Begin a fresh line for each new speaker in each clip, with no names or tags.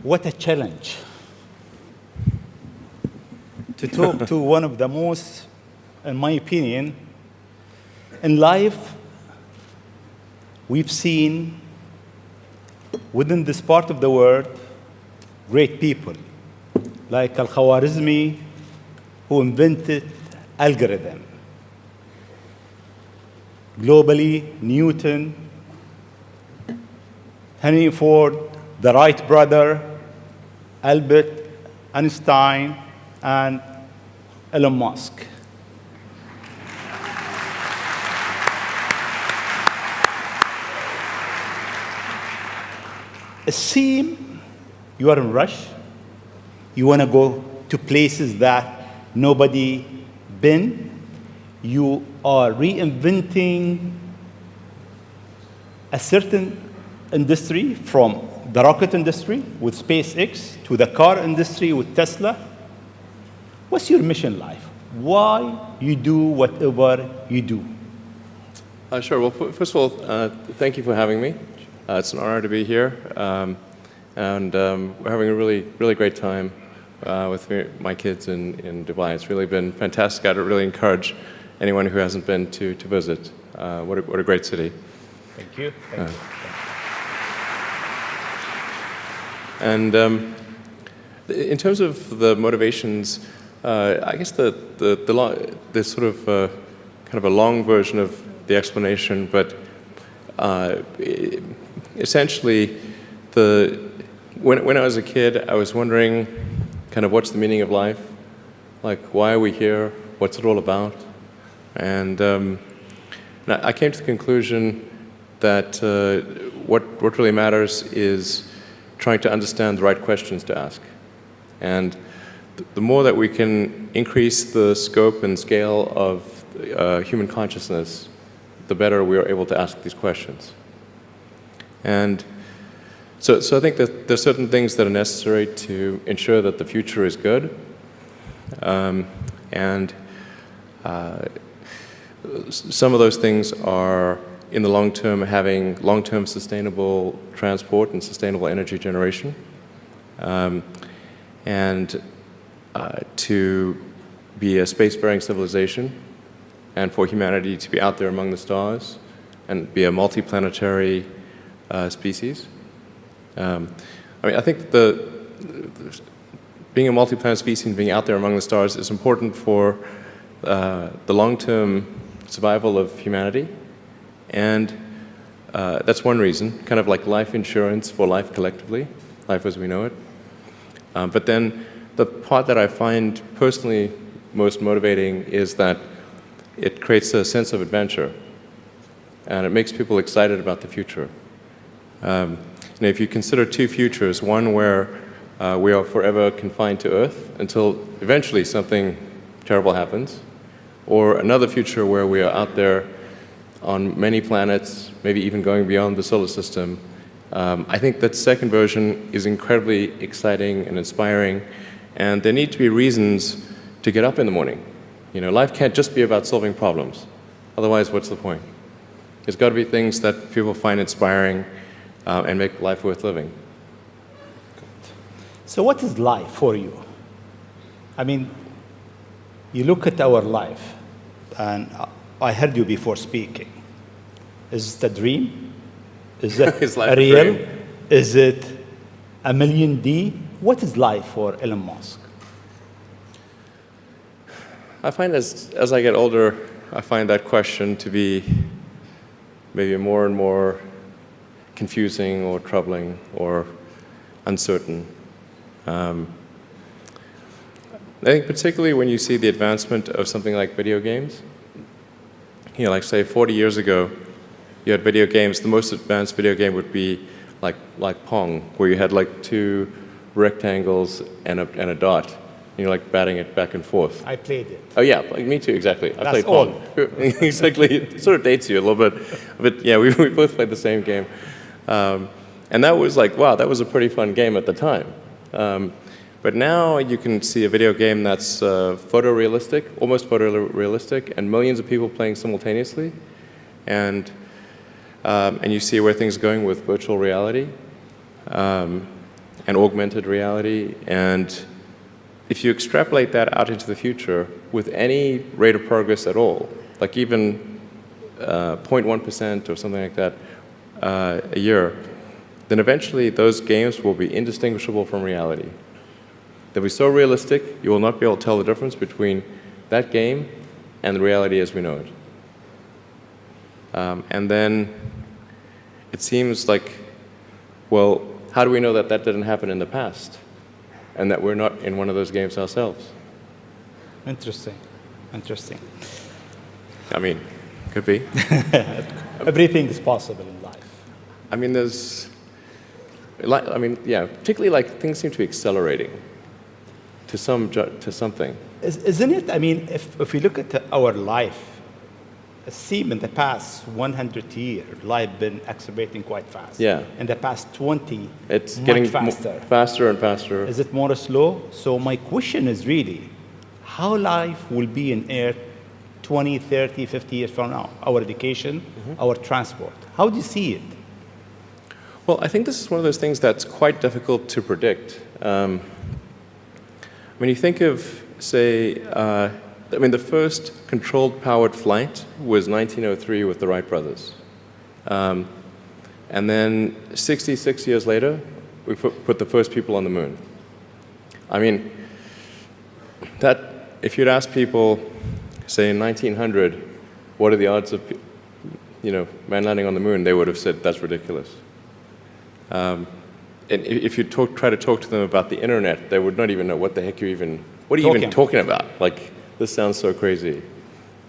What a challenge to talk to one of the most, in my opinion, in life, we've seen within this part of the world great people like Al-Khwarizmi, who invented algorithm. Globally, Newton, Henry Ford, the Wright brother, Albert Einstein, and Elon Musk. It seems you are in rush. You want to go to places that nobody been. You are reinventing a certain industry, from the rocket industry with SpaceX to the car industry with Tesla. What's your mission life? Why you do whatever you do?
Sure. Well, first of all, thank you for having me. It's an honor to be here, and we're having a really great time with my kids in Dubai. It's really been fantastic. I'd really encourage anyone who hasn't been to visit. What a great city.
Thank you. Thank you.
And in terms of the motivations, I guess the sort of kind of a long version of the explanation, but essentially, when I was a kid, I was wondering kind of what's the meaning of life, like why are we here, what's it all about, and I came to the conclusion that what really matters is trying to understand the right questions to ask. And the more that we can increase the scope and scale of human consciousness, the better we are able to ask these questions. And so I think that there's certain things that are necessary to ensure that the future is good. And some of those things are, in the long term, having long-term sustainable transport and sustainable energy generation, and to be a space-faring civilization, and for humanity to be out there among the stars and be a multi-planetary species. I think being a multi-planet species and being out there among the stars is important for the long-term survival of humanity. And that's one reason, kind of like life insurance for life collectively, life as we know it. But then the part that I find personally most motivating is that it creates a sense of adventure, and it makes people excited about the future. If you consider two futures, one where we are forever confined to Earth until eventually something terrible happens, or another future where we are out there on many planets, maybe even going beyond the solar system, I think that second version is incredibly exciting and inspiring, and there need to be reasons to get up in the morning. Life can't just be about solving problems. Otherwise, what's the point? There's got to be things that people find inspiring and make life worth living.
So what is life for you? I mean, you look at our life, and I heard you before speaking. Is it a dream? Is it
Is life
real?
a dream?
Is it a million D? What is life for Elon Musk?
I find as I get older, I find that question to be maybe more and more confusing or troubling or uncertain. I think particularly when you see the advancement of something like video games, like say 40 years ago, you had video games. The most advanced video game would be like Pong, where you had like two rectangles and a dot. You're like batting it back and forth.
I played it.
Oh yeah, like me too, exactly. I
That's
played Pong. Exactly. It sort of dates you a little bit, but yeah, we both played the same game, and that was like, wow, that was a pretty fun game at the time. But now you can see a video game that's photorealistic, almost photorealistic, and millions of people playing simultaneously, and you see where things are going with virtual reality. and augmented reality. And if you extrapolate that out into the future with any rate of progress at all, like even 0.1% or something like that a year, then eventually those games will be indistinguishable from reality. They'll be so realistic, you will not be able to tell the difference between that game and the reality as we know it. And then it seems like, well, how do we know that that didn't happen in the past and that we're not in one of those games ourselves?
Interesting. Interesting.
I mean, could be.
Everything is possible in life.
I mean, there's, like, I mean, yeah, particularly like things seem to be accelerating to something.
Isn't it? I mean, if we look at our life, it seems in the past 100 years, life been accelerating quite fast.
Yeah.
In the past 20,
It's
much
getting
faster.
Faster and faster.
Is it more slow? So my question is really, how life will be in Earth 20, 30, 50 years from now? Our education, our transport. How do you see it?
Well, I think this is one of those things that's quite difficult to predict. When you think of, say, I mean, the first controlled powered flight was 1903 with the Wright brothers. And then 66 years later, we put the first people on the moon. I mean, that, if you'd ask people, say in 1900, what are the odds of, man landing on the moon, they would have said, that's ridiculous. And if you try to talk to them about the internet, they would not even know what the heck what are you even talking about? Like, this sounds so crazy.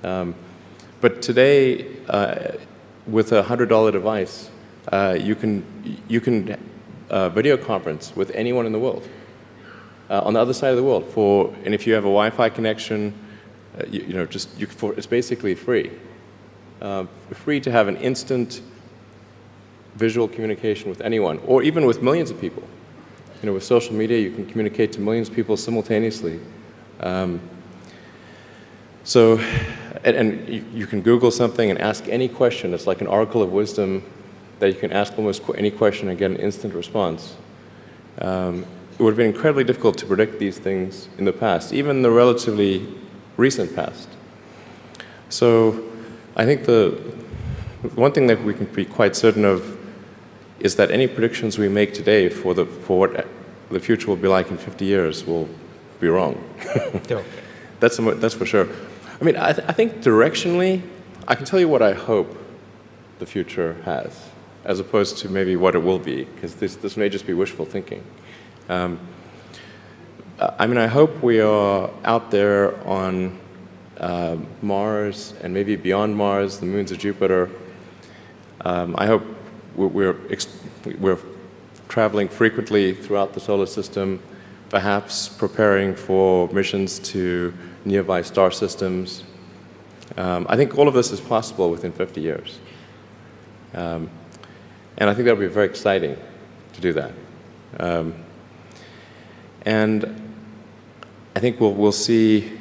But today, with a $100 device, you can video conference with anyone in the world, on the other side of the world. And if you have a Wi-Fi connection, it's basically free. Free to have an instant visual communication with anyone, or even with millions of people. With social media, you can communicate to millions of people simultaneously. So, and you can Google something and ask any question. It's like an oracle of wisdom that you can ask almost any question and get an instant response. It would have been incredibly difficult to predict these things in the past, even the relatively recent past. So I think the one thing that we can be quite certain of is that any predictions we make today for what the future will be like in 50 years will be wrong.
Okay.
That's for sure. I mean, I think directionally, I can tell you what I hope the future has, as opposed to maybe what it will be, because this may just be wishful thinking. I mean, I hope we are out there on Mars and maybe beyond Mars, the moons of Jupiter. I hope we're traveling frequently throughout the solar system, perhaps preparing for missions to nearby star systems. I think all of this is possible within 50 years. And I think that would be very exciting to do that. And I think we'll see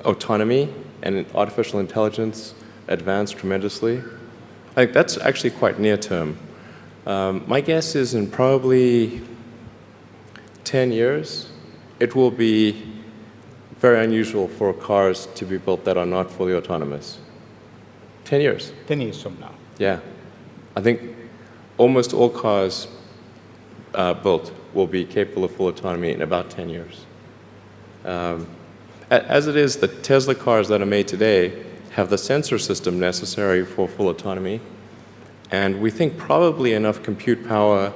autonomy and artificial intelligence advance tremendously. I think that's actually quite near term. My guess is in probably 10 years, it will be very unusual for cars to be built that are not fully autonomous. 10 years.
10 years from now.
Yeah. I think almost all cars built will be capable of full autonomy in about 10 years. As it is, the Tesla cars that are made today have the sensor system necessary for full autonomy, and we think probably enough compute power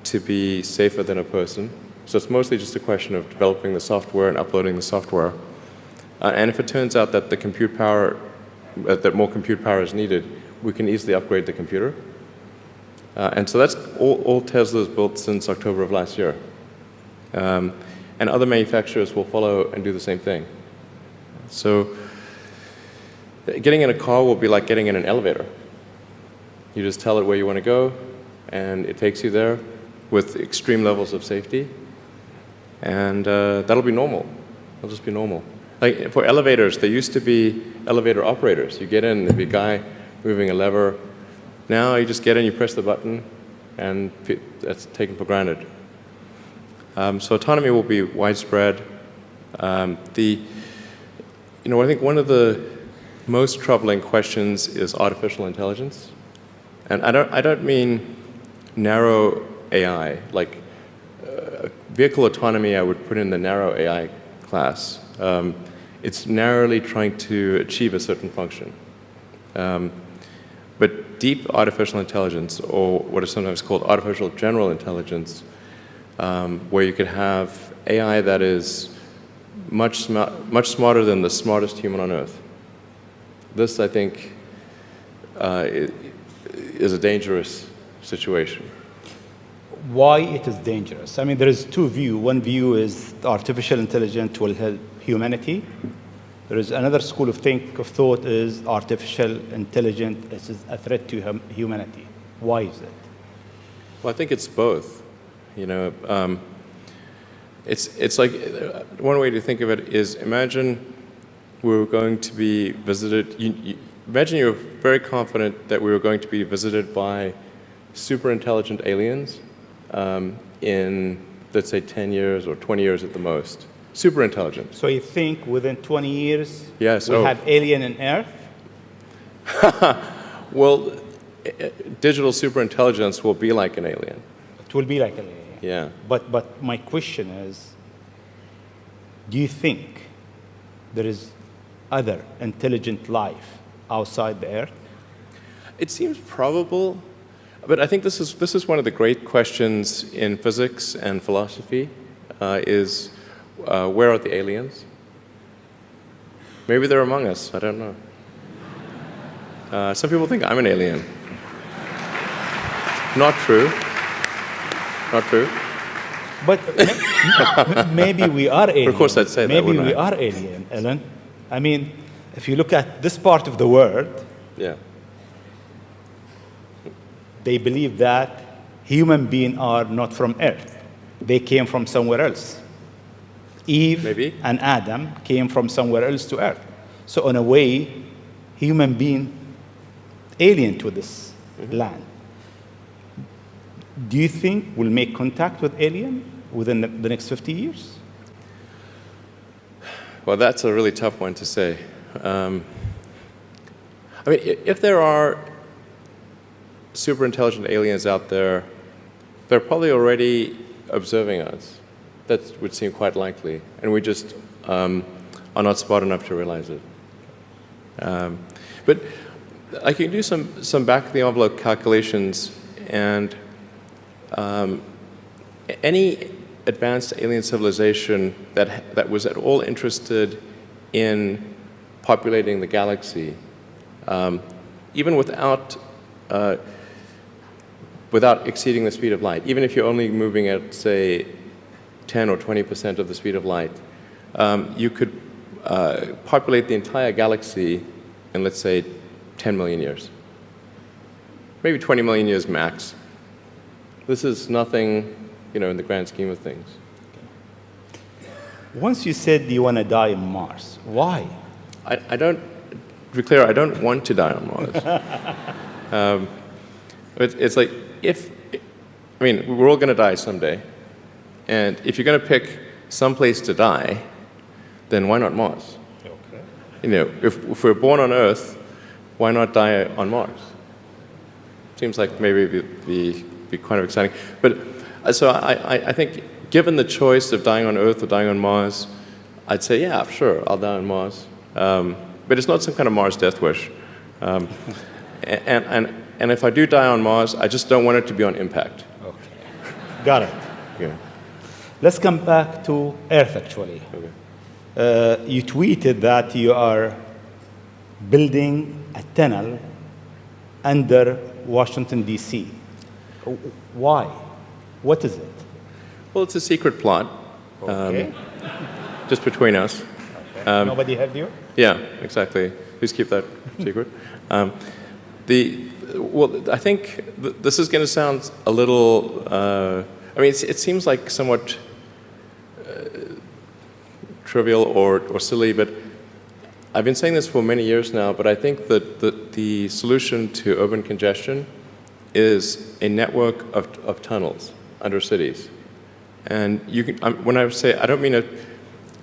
to be safer than a person. So it's mostly just a question of developing the software and uploading the software. And if it turns out that the compute power, that more compute power is needed, we can easily upgrade the computer. And so that's all Teslas built since October of last year. And other manufacturers will follow and do the same thing. So getting in a car will be like getting in an elevator. You just tell it where you want to go, and it takes you there with extreme levels of safety. And that'll be normal. It'll just be normal. Like for elevators, there used to be elevator operators. You get in, there'd be a guy moving a lever. Now you just get in, you press the button, and that's taken for granted. So autonomy will be widespread. I think one of the most troubling questions is artificial intelligence. And I don't mean narrow AI, like vehicle autonomy I would put in the narrow AI class. It's narrowly trying to achieve a certain function. But deep artificial intelligence, or what is sometimes called artificial general intelligence, where you could have AI that is much smarter than the smartest human on Earth. This, I think, is a dangerous situation.
Why it is dangerous? I mean, there is two views. One view is artificial intelligence will help humanity. There is another school of thought is artificial intelligence is a threat to humanity. Why is it?
Well, I think it's both. It's like one way to think of it is imagine we were going to be visited. Imagine you're very confident that we were going to be visited by super intelligent aliens in, let's say, 10 years or 20 years at the most. Super intelligent.
So you think within 20 years
yes,
we'll have alien in Earth?
Well, digital superintelligence will be like an alien.
It will be like an alien.
Yeah.
But my question is, do you think there is other intelligent life outside the Earth?
It seems probable, but I think this is one of the great questions in physics and philosophy, is where are the aliens? Maybe they're among us, I don't know. Some people think I'm an alien. Not true. Not true.
But maybe we are alien.
Of course I'd say that,
maybe we are alien, Ellen. I mean, if you look at this part of the world,
yeah,
they believe that human beings are not from Earth. They came from somewhere else. Eve
maybe.
And Adam came from somewhere else to Earth. So in a way, human being alien to this land. Do you think we'll make contact with alien within the next 50 years?
Well, that's a really tough one to say. I mean, if there are super intelligent aliens out there, they're probably already observing us. That would seem quite likely, and we just are not smart enough to realize it. But I can do some back-of-the-envelope calculations, and any advanced alien civilization that was at all interested in populating the galaxy, even without exceeding the speed of light, even if you're only moving at, say, 10 or 20% of the speed of light, you could populate the entire galaxy in, let's say, 10 million years. Maybe 20 million years max. This is nothing, in the grand scheme of things.
Once you said you want to die on Mars, why?
I don't, to be clear, I don't want to die on Mars. It's like, we're all going to die someday. And if you're going to pick some place to die, then why not Mars? Okay. If we're born on Earth, why not die on Mars? Seems like maybe it'd be kind of exciting. But so I think, given the choice of dying on Earth or dying on Mars, I'd say, yeah, sure, I'll die on Mars. But it's not some kind of Mars death wish. And if I do die on Mars, I just don't want it to be on impact.
Okay. Got it.
Yeah.
Let's come back to Earth, actually.
Okay.
You tweeted that you are building a tunnel under Washington, D.C. Why? What is it?
Well, it's a secret plot.
Okay.
Just between us.
Okay. Nobody heard you?
Yeah, exactly. Please keep that secret. I think this is going to sound a little, it seems like somewhat trivial or silly, but I've been saying this for many years now, but I think that the solution to urban congestion is a network of tunnels under cities. And you can, when I say, I don't mean a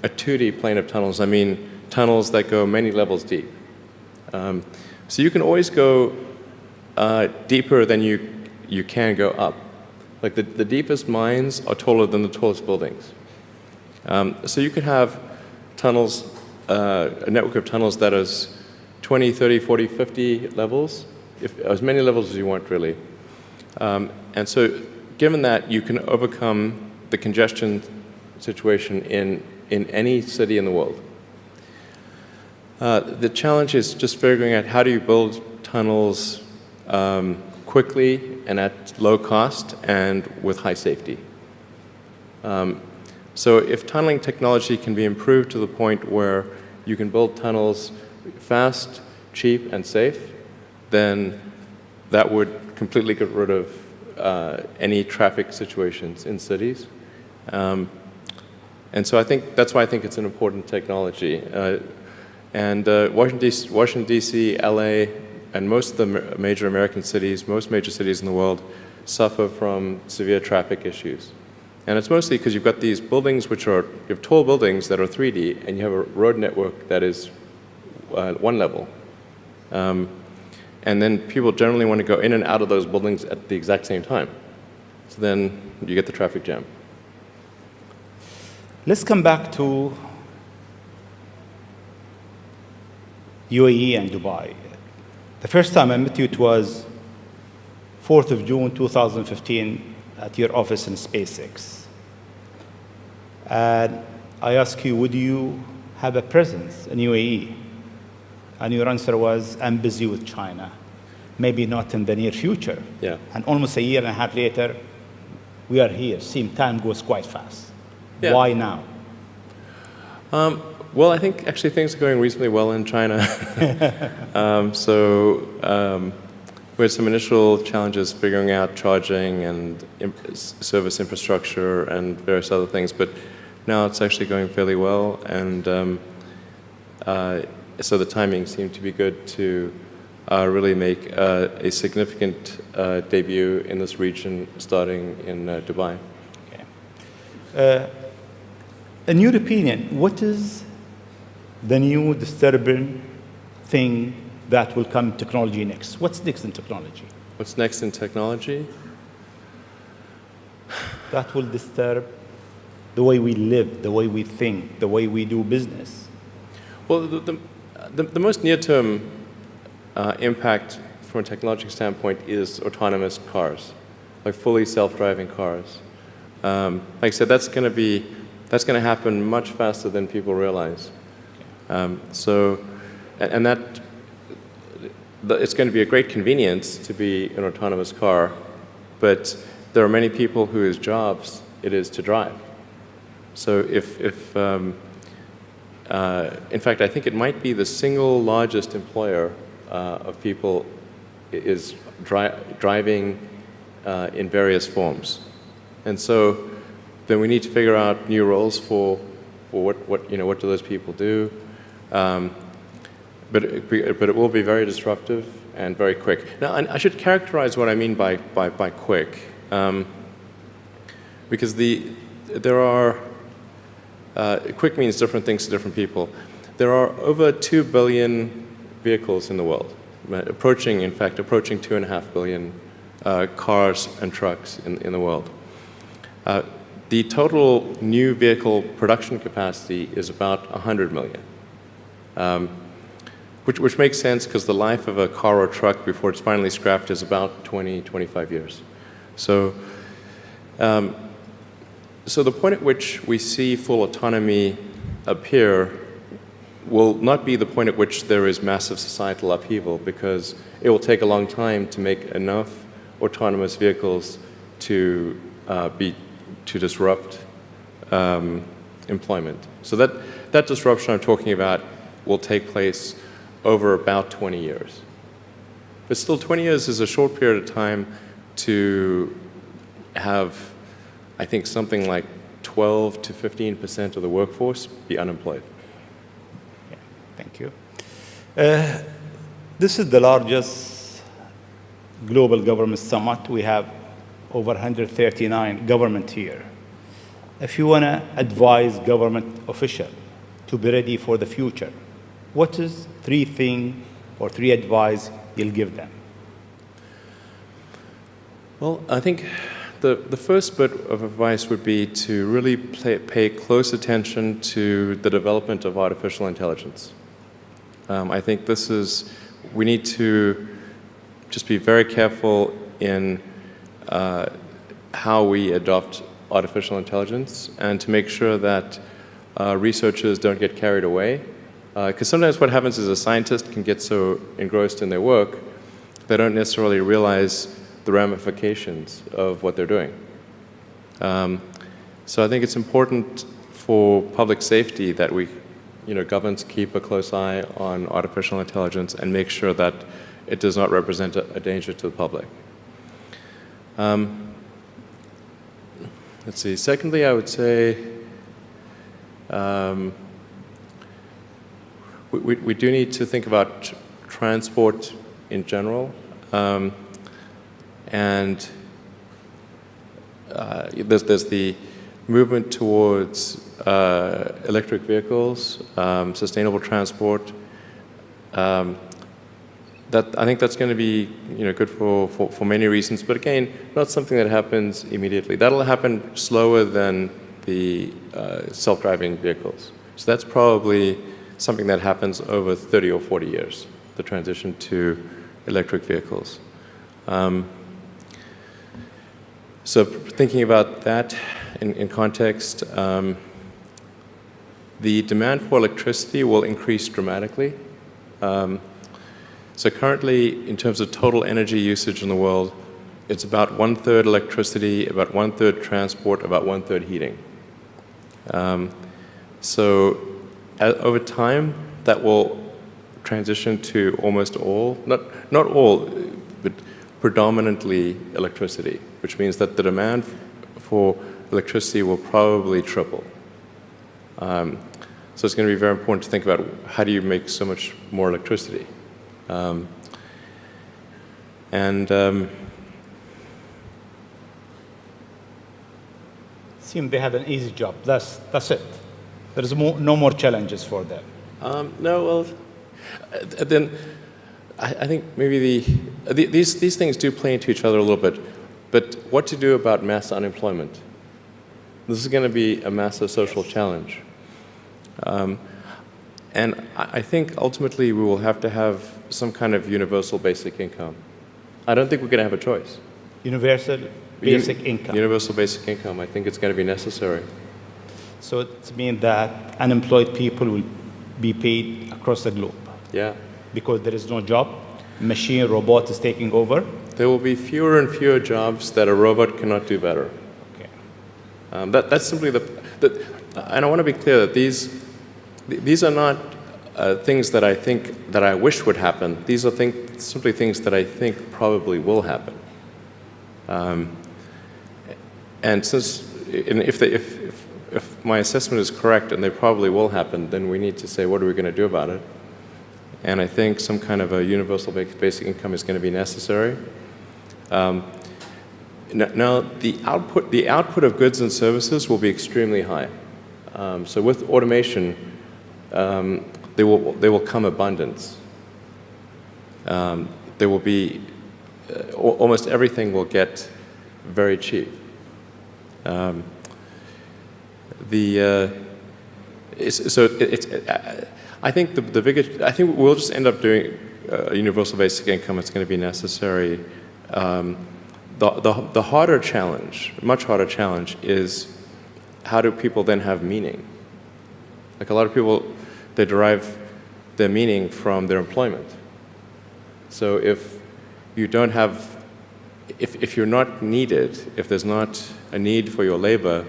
2D plane of tunnels, I mean tunnels that go many levels deep. So you can always go deeper than you can go up. Like the deepest mines are taller than the tallest buildings. So you could have tunnels, a network of tunnels that is 20, 30, 40, 50 levels, as many levels as you want, really. And so given that, you can overcome the congestion situation in any city in the world. The challenge is just figuring out how do you build tunnels quickly and at low cost and with high safety. So if tunneling technology can be improved to the point where you can build tunnels fast, cheap, and safe, then that would completely get rid of any traffic situations in cities. And so I think that's why I think it's an important technology. Washington, D.C., LA, and most of the major American cities, most major cities in the world, suffer from severe traffic issues. And it's mostly because you've got these buildings you have tall buildings that are 3D, and you have a road network that is one level. And then people generally want to go in and out of those buildings at the exact same time. So then you get the traffic jam.
Let's come back to UAE and Dubai. The first time I met you, it was 4th of June 2015 at your office in SpaceX. And I asked you, would you have a presence in UAE? And your answer was, I'm busy with China. Maybe not in the near future.
Yeah.
And almost a year and a half later, we are here. Seems time goes quite fast.
Yeah.
Why now?
Well, I think actually things are going reasonably well in China. We had some initial challenges figuring out charging and service infrastructure and various other things, but now it's actually going fairly well. And so the timing seemed to be good to really make a significant debut in this region, starting in Dubai.
Okay. In your opinion, what is the new disturbing thing that will come in technology next? What's next in technology?
What's next in technology?
That will disturb the way we live, the way we think, the way we do business.
Well, the most near-term impact from a technological standpoint is autonomous cars, like fully self-driving cars. Like I said, that's going to happen much faster than people realize. It's going to be a great convenience to be an autonomous car, but there are many people whose jobs it is to drive. So in fact, I think it might be the single largest employer of people is driving in various forms. And so then we need to figure out new roles for what do those people do. But it will be very disruptive and very quick. Now, I should characterize what I mean by quick, because quick means different things to different people. There are over 2 billion vehicles in the world, approaching 2.5 billion cars and trucks in the world. The total new vehicle production capacity is about 100 million. Which makes sense because the life of a car or truck before it's finally scrapped is about 20, 25 years. So the point at which we see full autonomy appear will not be the point at which there is massive societal upheaval, because it will take a long time to make enough autonomous vehicles to disrupt employment. So that disruption I'm talking about will take place over about 20 years. But still, 20 years is a short period of time to have, I think, something like 12 to 15% of the workforce be unemployed.
Yeah, thank you. This is the largest global government summit. We have over 139 government here. if you want to advise government official to be ready for the future, what is three things or three advice you'll give them?
Well, I think the first bit of advice would be to really pay close attention to the development of artificial intelligence. I think we need to just be very careful in how we adopt artificial intelligence and to make sure that researchers don't get carried away. Because sometimes what happens is a scientist can get so engrossed in their work, they don't necessarily realize the ramifications of what they're doing. So I think it's important for public safety that governments keep a close eye on artificial intelligence and make sure that it does not represent a danger to the public. Let's see. Secondly, I would say we do need to think about transport in general. And there's the movement towards electric vehicles, sustainable transport. I think that's going to be good for many reasons, but again, not something that happens immediately. That'll happen slower than the self-driving vehicles. So that's probably something that happens over 30 or 40 years, the transition to electric vehicles. So thinking about that in context, the demand for electricity will increase dramatically. So currently, in terms of total energy usage in the world, it's about 1/3 electricity, about 1/3 transport, about 1/3 heating. So over time, that will transition to almost all, not all, but predominantly electricity, which means that the demand for electricity will probably triple. So it's going to be very important to think about how do you make so much more electricity.
Seem they have an easy job. That's it. There's no more challenges for them.
No, well, then I think maybe these things do play into each other a little bit. But what to do about mass unemployment? This is going to be a massive social challenge. And I think ultimately we will have to have some kind of universal basic income. I don't think we're going to have a choice.
Universal basic income.
Universal basic income. I think it's going to be necessary.
So it means that unemployed people will be paid across the globe.
Yeah.
Because there is no job, machine, robot is taking over.
There will be fewer and fewer jobs that a robot cannot do better.
Okay.
That's simply and I want to be clear that these are not things that I think that I wish would happen. These are simply things that I think probably will happen. And if my assessment is correct and they probably will happen, then we need to say, what are we going to do about it? And I think some kind of a universal basic income is going to be necessary. Now, the output of goods and services will be extremely high. So with automation, there will come abundance. There will be almost everything will get very cheap. I think I think we'll just end up doing a universal basic income. It's going to be necessary. The harder challenge, much harder challenge, is how do people then have meaning? Like a lot of people, they derive their meaning from their employment. So if you don't have, if you're not needed, if there's not a need for your labor,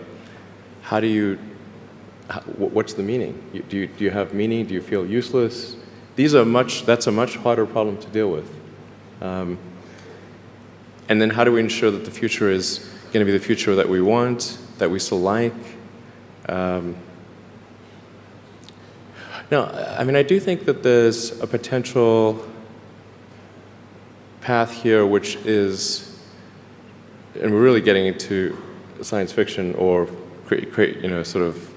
what's the meaning? Do you have meaning? Do you feel useless? That's a much harder problem to deal with. And then how do we ensure that the future is going to be the future that we want, that we still like? No, I mean, I do think that there's a potential path here which is, and we're really getting into science fiction or create sort of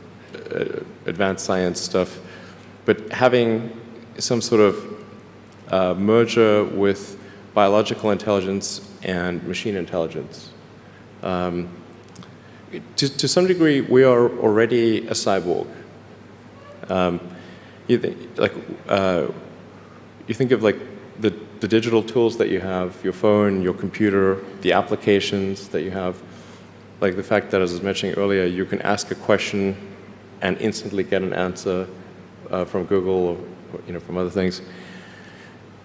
advanced science stuff, but having some sort of merger with biological intelligence and machine intelligence. To some degree, we are already a cyborg. You think of like the digital tools that you have, your phone, your computer, the applications that you have, like the fact that, as I was mentioning earlier, you can ask a question and instantly get an answer from Google or from other things.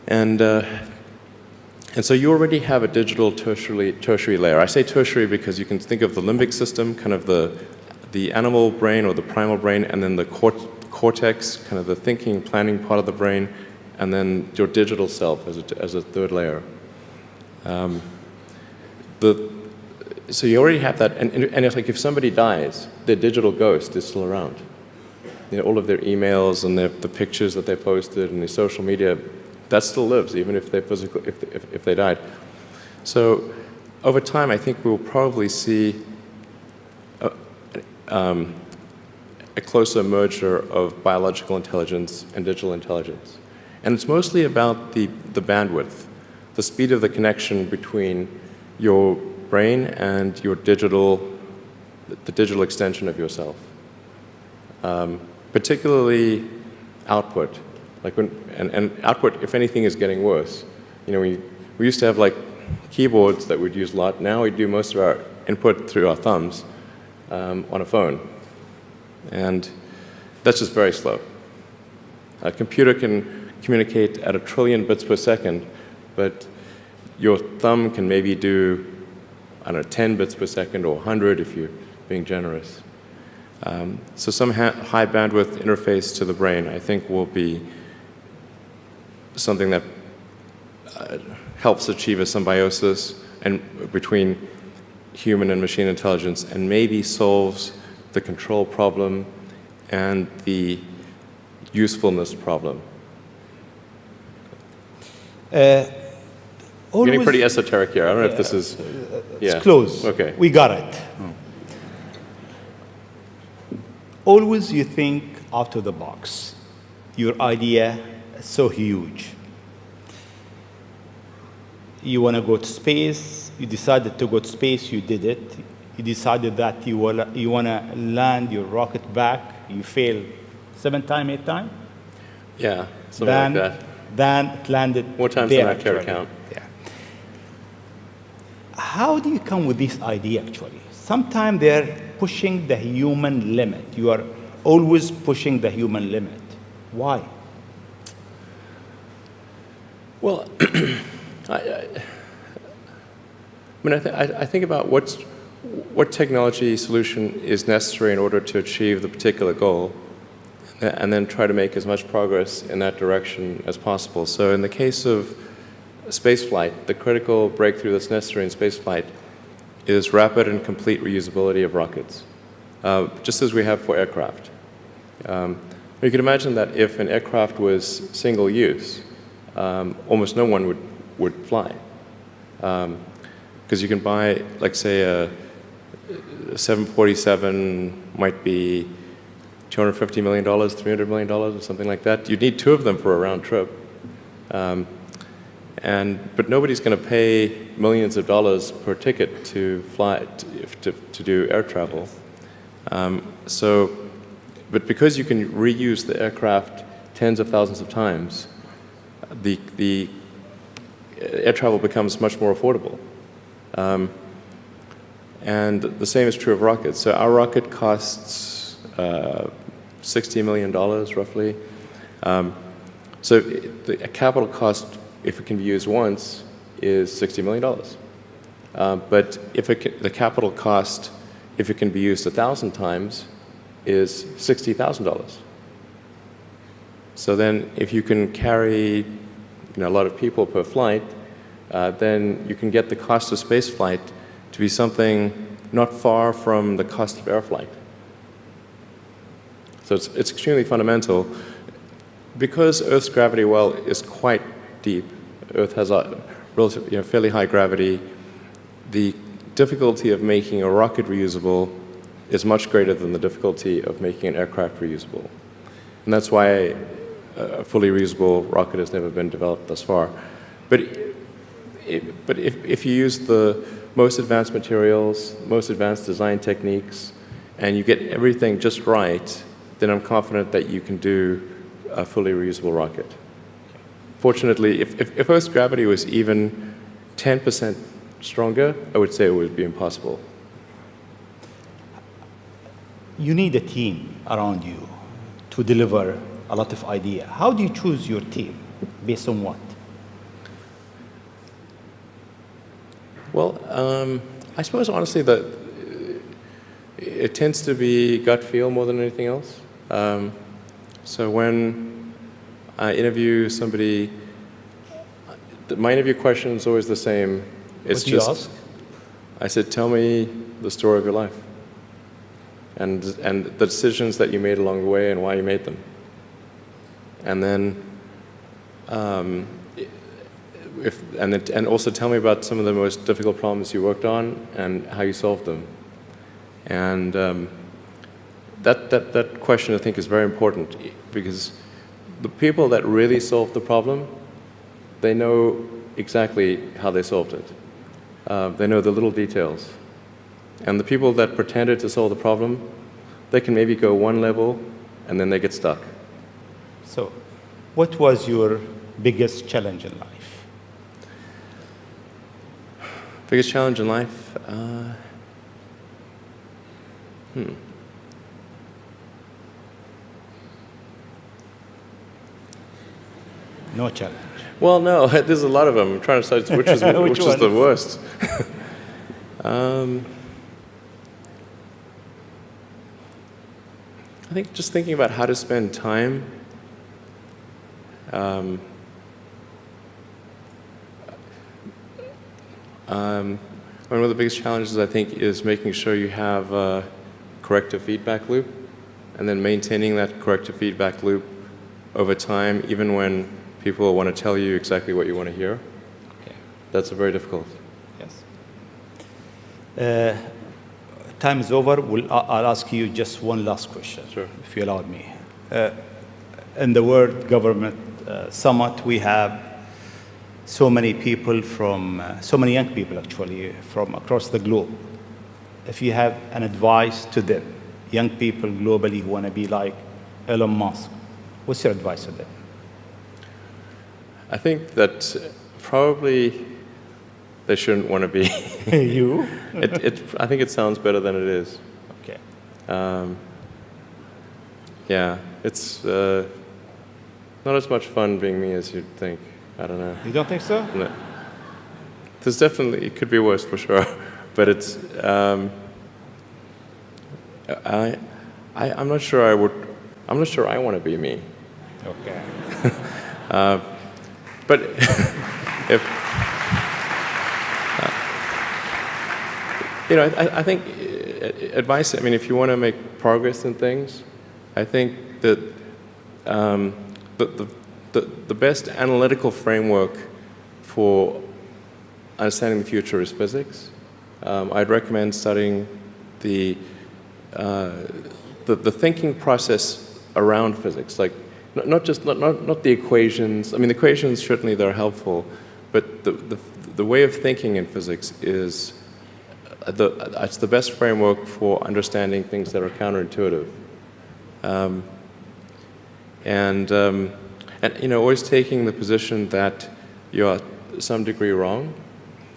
And so you already have a digital tertiary layer. I say tertiary because you can think of the limbic system, kind of the animal brain or the primal brain, and then the cortex, kind of the thinking, planning part of the brain, and then your digital self as a third layer. So you already have that, and it's like if somebody dies, their digital ghost is still around. All of their emails and the pictures that they posted and the social media, that still lives, even if they died. So over time, I think we'll probably see a closer merger of biological intelligence and digital intelligence. And it's mostly about the bandwidth, the speed of the connection between your brain and the digital extension of yourself. Particularly output. And output, if anything, is getting worse. We used to have like keyboards that we'd use a lot. Now we do most of our input through our thumbs on a phone. And that's just very slow. A computer can communicate at 1 trillion bits per second, but your thumb can maybe do, 10 bits per second or 100 if you're being generous. So some high bandwidth interface to the brain, I think, will be something that helps achieve a symbiosis between human and machine intelligence, and maybe solves the control problem and the usefulness problem. Getting pretty esoteric here. I don't know if this is...
It's close.
Okay.
We got it. Always you think out of the box. Your idea is so huge. You want to go to space. You decided to go to space. You did it. You decided that you want to land your rocket back. You failed 7 times, 8 times.
Yeah, something like that.
Then it landed.
More times than I care to count.
Yeah. How do you come with this idea, actually? Sometimes they're pushing the human limit. You are always pushing the human limit. Why?
Well, I think about what technology solution is necessary in order to achieve the particular goal, and then try to make as much progress in that direction as possible. So in the case of spaceflight, the critical breakthrough that's necessary in spaceflight is rapid and complete reusability of rockets, just as we have for aircraft. You can imagine that if an aircraft was single use, almost no one would fly. Because you can buy, like, say, a 747 might be $250 million, $300 million, or something like that. You'd need 2 of them for a round trip. But nobody's going to pay millions of dollars per ticket to fly, to do air travel. But because you can reuse the aircraft tens of thousands of times, the air travel becomes much more affordable. And the same is true of rockets. So our rocket costs $60 million, roughly. So the capital cost, if it can be used once, is $60 million. But the capital cost, if it can be used 1,000 times, is $60,000. So then if you can carry a lot of people per flight, then you can get the cost of space flight to be something not far from the cost of air flight. So it's extremely fundamental. Because Earth's gravity well is quite deep, Earth has a relatively, fairly high gravity, the difficulty of making a rocket reusable is much greater than the difficulty of making an aircraft reusable. And that's why a fully reusable rocket has never been developed thus far. But if you use the most advanced materials, most advanced design techniques, and you get everything just right, then I'm confident that you can do a fully reusable rocket. Fortunately, if Earth's gravity was even 10% stronger, I would say it would be impossible.
You need a team around you to deliver a lot of ideas. How do you choose your team? Based on what?
Well, I suppose honestly that it tends to be gut feel more than anything else. So when I interview somebody, my interview question is always the same. It's
what do you ask?
I said, tell me the story of your life. And the decisions that you made along the way and why you made them. And then, and also tell me about some of the most difficult problems you worked on and how you solved them. And that question, I think, is very important because the people that really solved the problem, they know exactly how they solved it. They know the little details. And the people that pretended to solve the problem, they can maybe go one level and then they get stuck.
So, what was your biggest challenge in life?
Biggest challenge in life?
No challenge.
Well, no, there's a lot of them. I'm trying to decide which is which is the worst. I think just thinking about how to spend time. One of the biggest challenges, I think, is making sure you have a corrective feedback loop, and then maintaining that corrective feedback loop over time, even when people want to tell you exactly what you want to hear.
Okay.
That's very difficult.
Yes. Time is over. I'll ask you just one last question,
Sure.
if you allowed me. In the World Government Summit, we have so many people from, so many young people actually, from across the globe. If you have an advice to them, young people globally who want to be like Elon Musk, what's your advice to them?
I think that probably they shouldn't want to be.
You?
I think it sounds better than it is.
Okay.
Yeah, it's not as much fun being me as you'd think. I don't know.
You don't think so?
No. There's definitely, it could be worse for sure, but it's, I'm not sure I'm not sure I want to be me.
Okay.
But if, you know, I think advice, I mean, if you want to make progress in things, I think that the best analytical framework for understanding the future is physics. I'd recommend studying the thinking process around physics, like not the equations. I mean, the equations certainly they're helpful, but the way of thinking in physics is it's the best framework for understanding things that are counterintuitive. And you know, always taking the position that you're to some degree wrong,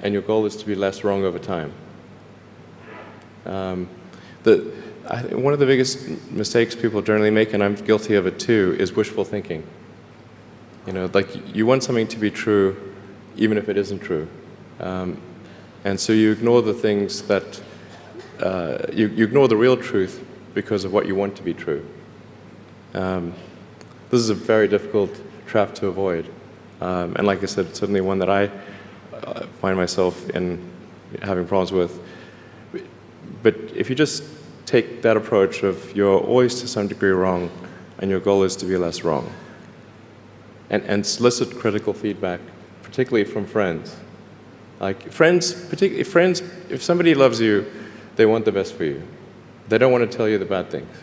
and your goal is to be less wrong over time. One of the biggest mistakes people generally make, and I'm guilty of it too, is wishful thinking. You know, like you want something to be true, even if it isn't true, and so you ignore the things that you ignore the real truth because of what you want to be true. This is a very difficult trap to avoid, and like I said, it's certainly one that I find myself in having problems with. But if you just take that approach of you're always to some degree wrong, and your goal is to be less wrong, and solicit critical feedback, particularly from friends. Like friends, particularly friends, if somebody loves you, they want the best for you. They don't want to tell you the bad things.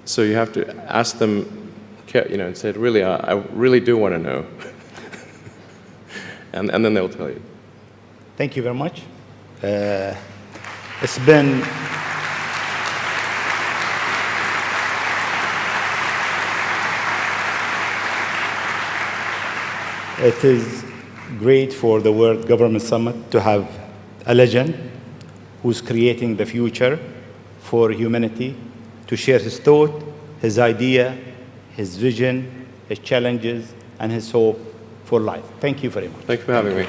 So you have to ask them, and say, really, I really do want to know. and then they'll tell you.
Thank you very much. It's been It is great for the World Government Summit to have a legend who's creating the future for humanity to share his thought, his idea, his vision, his challenges, and his hope for life. Thank you very much.
Thanks for having me.